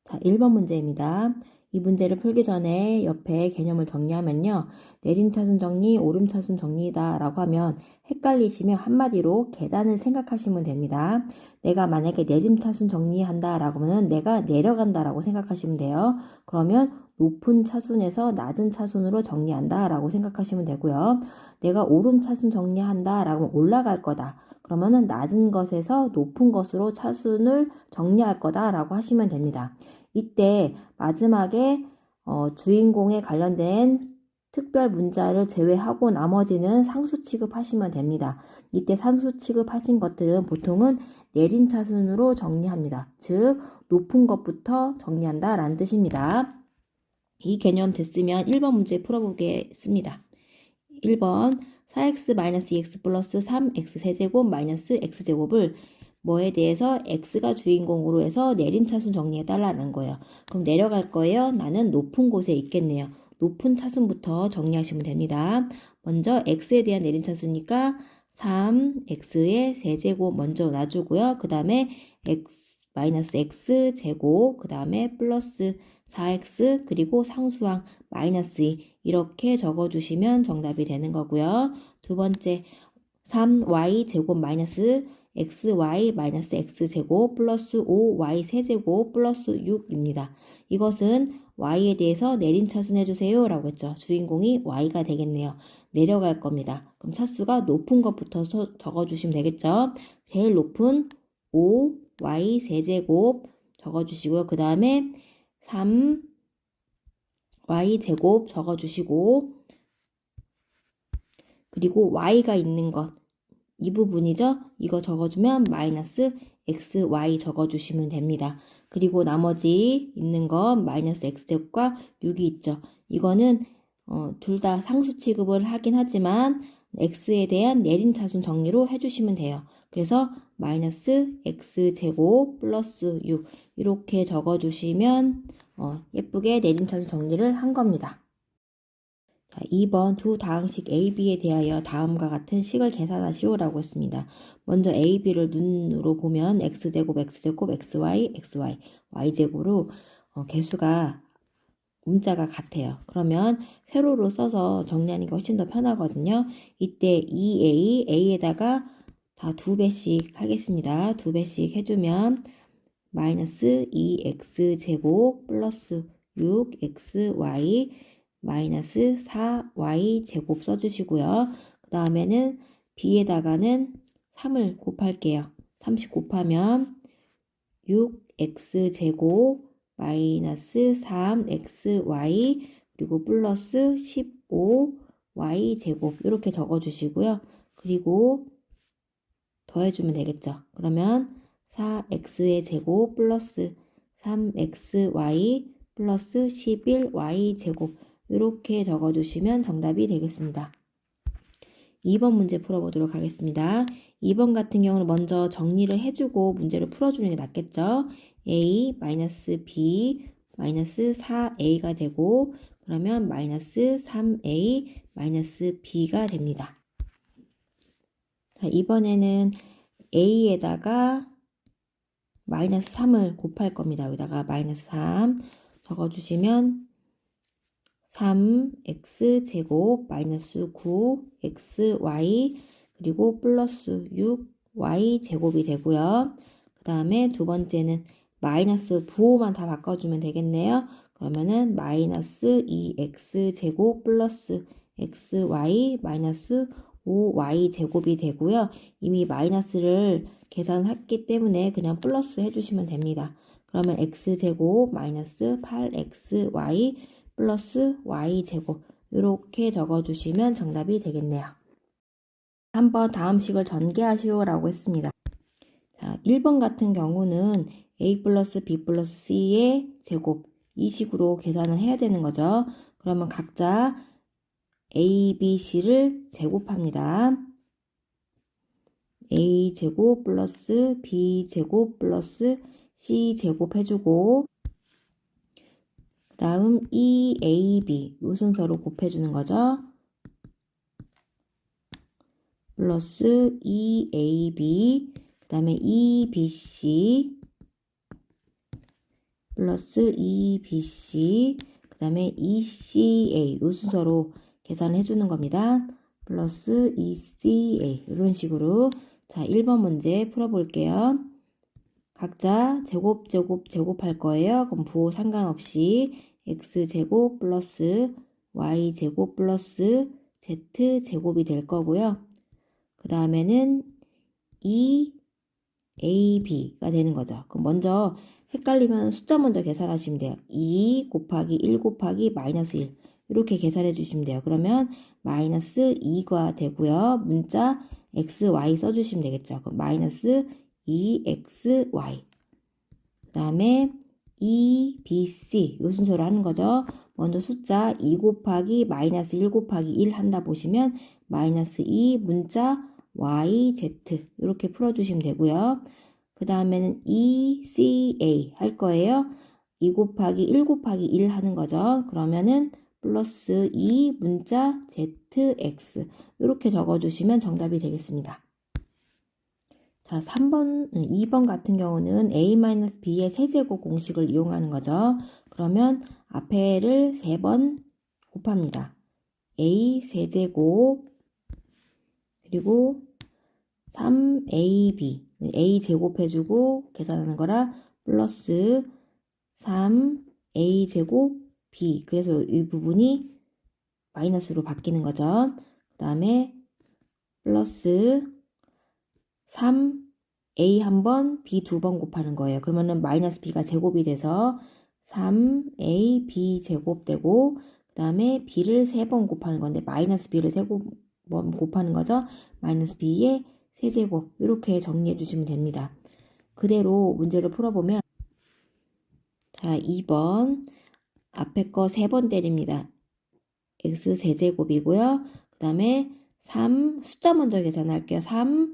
자, 1번 문제입니다. 이 문제를 풀기 전에 옆에 개념을 정리하면요. 내림차순 정리, 오름차순 정리다 라고 하면 헷갈리시면 한마디로 계단을 생각하시면 됩니다. 내가 만약에 내림차순 정리한다 라고 하면 내가 내려간다 라고 생각하시면 돼요. 그러면 높은 차순에서 낮은 차순으로 정리한다 라고 생각하시면 되고요. 내가 오름차순 정리한다 라고 하면 올라갈 거다. 그러면은 낮은 것에서 높은 것으로 차순을 정리할 거다 라고 하시면 됩니다. 이때 마지막에 주인공에 관련된 특별 문자를 제외하고 나머지는 상수 취급하시면 됩니다. 이때 상수 취급하신 것들은 보통은 내림차순으로 정리합니다. 즉 높은 것부터 정리한다 라는 뜻입니다. 이 개념 됐으면 1번 문제 풀어보겠습니다. 1번 4x-2x 플러스 3x 세제곱 마이너스 x제곱을 뭐에 대해서 x가 주인공으로 해서 내림차순 정리해달라는 거예요. 그럼 내려갈 거예요? 나는 높은 곳에 있겠네요. 높은 차순부터 정리하시면 됩니다. 먼저 x에 대한 내림차순이니까 3x의 세제곱 먼저 놔주고요. 그 다음에 마이너스 x제곱, 그 다음에 플러스 4x, 그리고 상수항 마이너스 2 이렇게 적어주시면 정답이 되는 거고요. 두 번째 3y 제곱 마이너스 xy 마이너스 x제곱 플러스 5y 세제곱 플러스 6입니다. 이것은 y에 대해서 내림차순 해주세요 라고 했죠. 주인공이 y가 되겠네요. 내려갈 겁니다. 그럼 차수가 높은 것부터 적어주시면 되겠죠. 제일 높은 5y 세제곱 적어주시고요. 그 다음에 3y 제곱 적어주시고, 그리고 y가 있는 것, 이 부분이죠. 이거 적어주면 마이너스 xy 적어주시면 됩니다. 그리고 나머지 있는 건 마이너스 x제곱과 6이 있죠. 이거는 둘 다 상수 취급을 하긴 하지만 x에 대한 내림차순 정리로 해주시면 돼요. 그래서 마이너스 x제곱 플러스 6 이렇게 적어주시면 예쁘게 내림차순 정리를 한 겁니다. 자, 2번 두 다항식 A, B에 대하여 다음과 같은 식을 계산하시오 라고 했습니다. 먼저 A, B를 눈으로 보면 x제곱, x제곱, xy, xy, y제곱으로 개수가 문자가 같아요. 그러면 세로로 써서 정리하는 게 훨씬 더 편하거든요. 이때 2A, A에다가 다 2배씩 하겠습니다. 2배씩 해주면 마이너스 2x제곱 플러스 6xy 마이너스 4y 제곱 써주시고요. 그 다음에는 b에다가는 3을 곱할게요. 30 곱하면 6x 제곱 마이너스 3xy 그리고 플러스 15y 제곱 이렇게 적어주시고요. 그리고 더해주면 되겠죠. 그러면 4x의 제곱 플러스 3xy 플러스 11y 제곱 이렇게 적어주시면 정답이 되겠습니다. 2번 문제 풀어보도록 하겠습니다. 2번 같은 경우는 먼저 정리를 해주고 문제를 풀어주는 게 낫겠죠. a 마이너스 b 마이너스 4a가 되고 그러면 마이너스 3a 마이너스 b가 됩니다. 자, 이번에는 a에다가 마이너스 3을 곱할 겁니다. 여기다가 마이너스 3 적어주시면 3x제곱 마이너스 9xy 그리고 플러스 6y제곱이 되고요. 그 다음에 두 번째는 마이너스 부호만 다 바꿔주면 되겠네요. 그러면은 마이너스 2x제곱 플러스 xy 마이너스 5y제곱이 되고요. 이미 마이너스를 계산했기 때문에 그냥 플러스 해주시면 됩니다. 그러면 x제곱 마이너스 8xy 플러스 y제곱 이렇게 적어주시면 정답이 되겠네요. 한번 다음 식을 전개하시오 라고 했습니다. 자, 1번 같은 경우는 a 플러스 b 플러스 c의 제곱 이 식으로 계산을 해야 되는 거죠. 그러면 각자 a, b, c를 제곱합니다. a 제곱 플러스 b 제곱 플러스 c 제곱 해주고 그 다음 EAB 이 순서로 곱해주는 거죠. 플러스 EAB 그 다음에 EBC 플러스 EBC 그 다음에 ECA 이 순서로 계산을 해주는 겁니다. 플러스 ECA 이런 식으로. 자, 1번 문제 풀어볼게요. 각자 제곱할 거예요. 그럼 부호 상관없이 x제곱 플러스 y제곱 플러스 z제곱이 될 거고요. 그 다음에는 2ab가 되는 거죠. 그럼 먼저 헷갈리면 숫자 먼저 계산하시면 돼요. 2 곱하기 1 곱하기 마이너스 1 이렇게 계산해 주시면 돼요. 그러면 마이너스 2가 되고요. 문자 xy 써주시면 되겠죠. 그럼 마이너스 2xy 그 다음에 EBC 요 순서로 하는 거죠. 먼저 숫자 2 곱하기 마이너스 1 곱하기 1 한다 보시면 마이너스 2 문자 YZ 이렇게 풀어주시면 되고요. 그 다음에는 ECA 할 거예요. 2 곱하기 1 곱하기 1 하는 거죠. 그러면은 플러스 2 문자 ZX 이렇게 적어주시면 정답이 되겠습니다. 자, 2번 같은 경우는 a-b의 세제곱 공식을 이용하는 거죠. 그러면 앞에를 3번 곱합니다. a 세제곱 그리고 3ab a 제곱해주고 계산하는 거라 플러스 3a 제곱 b 그래서 이 부분이 마이너스로 바뀌는 거죠. 그 다음에 플러스 3a 한 번, b 두 번 곱하는 거예요. 그러면은 마이너스 b가 제곱이 돼서 3ab 제곱 되고 그 다음에 b를 3번 곱하는 건데 마이너스 b를 3번 곱하는 거죠. 마이너스 b의 세제곱 이렇게 정리해 주시면 됩니다. 그대로 문제를 풀어보면 자 2번 앞에 거 3번 때립니다. x 세제곱이고요. 그 다음에 3 숫자 먼저 계산할게요. 3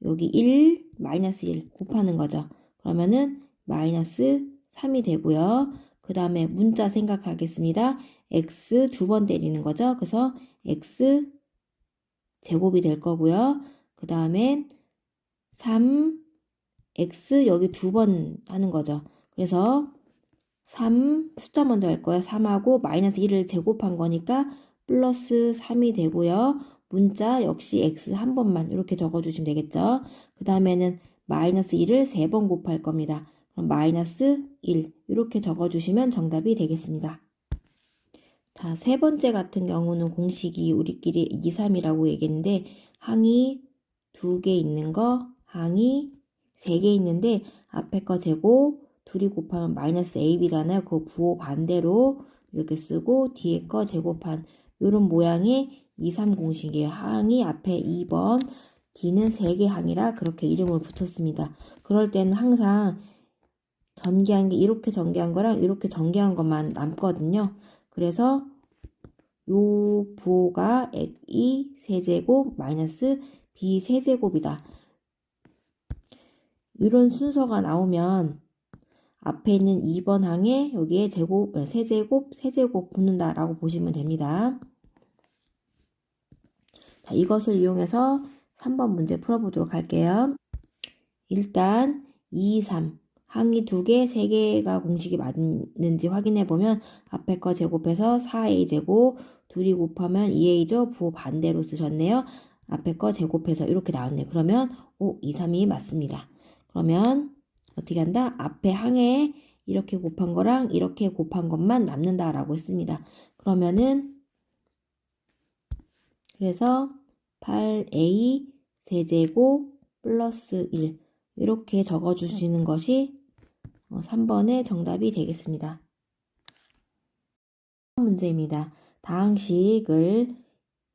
여기 1 마이너스 1 곱하는 거죠. 그러면은 마이너스 3이 되고요. 그 다음에 문자 생각하겠습니다. x 두 번 때리는 거죠. 그래서 x 제곱이 될 거고요. 그 다음에 3x 여기 두 번 하는 거죠. 그래서 3 숫자 먼저 할 거예요. 3하고 마이너스 1을 제곱한 거니까 플러스 3이 되고요. 문자 역시 x 한 번만 이렇게 적어주시면 되겠죠. 그 다음에는 마이너스 1을 3번 곱할 겁니다. 그럼 마이너스 1 이렇게 적어주시면 정답이 되겠습니다. 자, 세 번째 같은 경우는 공식이 우리끼리 2, 3이라고 얘기했는데 항이 2개 있는 거, 항이 3개 있는데 앞에 거 제곱 둘이 곱하면 마이너스 ab잖아요. 그 부호 반대로 이렇게 쓰고 뒤에 거 제곱한 이런 모양의 2, 3 공식이에요. 항이 앞에 2번, 뒤는 3개 항이라 그렇게 이름을 붙였습니다. 그럴 때는 항상 전개한 게 이렇게 전개한 거랑 이렇게 전개한 것만 남거든요. 그래서 요 부호가 a 세제곱 마이너스 b 세제곱이다. 이런 순서가 나오면 앞에 있는 2번 항에 여기에 제곱, 세제곱 붙는다라고 보시면 됩니다. 자, 이것을 이용해서 3번 문제 풀어보도록 할게요. 일단 2, 3 항이 2개, 3개가 공식이 맞는지 확인해보면 앞에 거 제곱해서 4a 제곱 둘이 곱하면 2a죠. 부호 반대로 쓰셨네요. 앞에 거 제곱해서 이렇게 나왔네요. 그러면 2, 3이 맞습니다. 그러면 어떻게 한다? 앞에 항에 이렇게 곱한 거랑 이렇게 곱한 것만 남는다라고 했습니다. 그러면은 그래서 8a 세제곱 플러스 1 이렇게 적어주시는 것이 3번의 정답이 되겠습니다. 문제입니다. 다항식을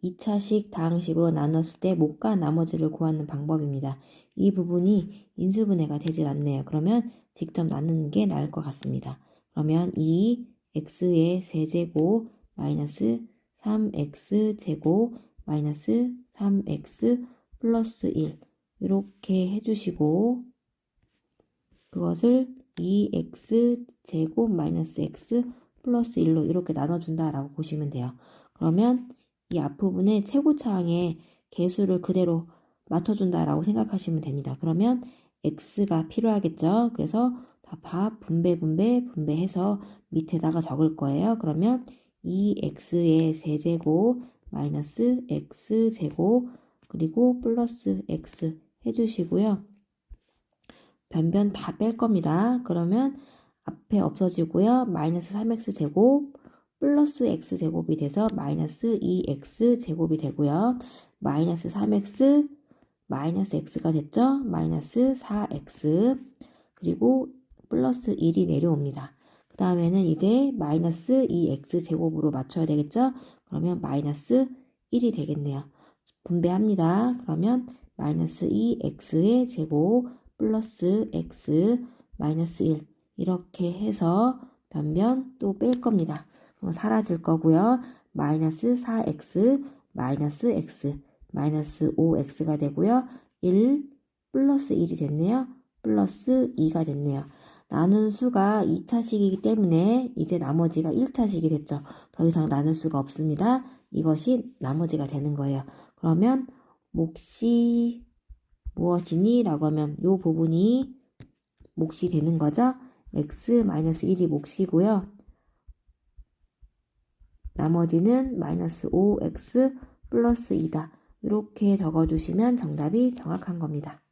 2차식 다항식으로 나눴을 때 못과 나머지를 구하는 방법입니다. 이 부분이 인수분해가 되질 않네요. 그러면 직접 나누는 게 나을 것 같습니다. 그러면 2x의 세제곱 마이너스 3x제곱 마이너스 3x 플러스 1 이렇게 해주시고 그것을 2x제곱 마이너스 x 플러스 1로 이렇게 나눠준다라고 보시면 돼요. 그러면 이 앞부분에 최고차항의 개수를 그대로 맞춰준다라고 생각하시면 됩니다. 그러면 x가 필요하겠죠. 그래서 자, 밥 분배해서 밑에다가 적을 거예요. 그러면 2x의 세제곱 마이너스 x제곱 그리고 플러스 x 해주시고요. 변변 다 뺄 겁니다. 그러면 앞에 없어지고요. 마이너스 3x제곱 플러스 x제곱이 돼서 마이너스 2x제곱이 되고요. 마이너스 3x 마이너스 x가 됐죠? 마이너스 4x 그리고 플러스 1이 내려옵니다. 그 다음에는 이제 마이너스 2x제곱으로 맞춰야 되겠죠? 그러면 마이너스 1이 되겠네요. 분배합니다. 그러면 마이너스 2x의 제곱 플러스 x 마이너스 1 이렇게 해서 변변 또 뺄 겁니다. 그럼 사라질 거고요. 마이너스 4x 마이너스 x 마이너스 5x가 되고요. 1 플러스 1이 됐네요. 플러스 2가 됐네요. 나눈 수가 2차식이기 때문에 이제 나머지가 1차식이 됐죠. 더 이상 나눌 수가 없습니다. 이것이 나머지가 되는 거예요. 그러면 몫이 무엇이니? 라고 하면 이 부분이 몫이 되는 거죠. x-1이 몫이고요. 나머지는 마이너스 5x 플러스 2다. 이렇게 적어주시면 정답이 정확한 겁니다.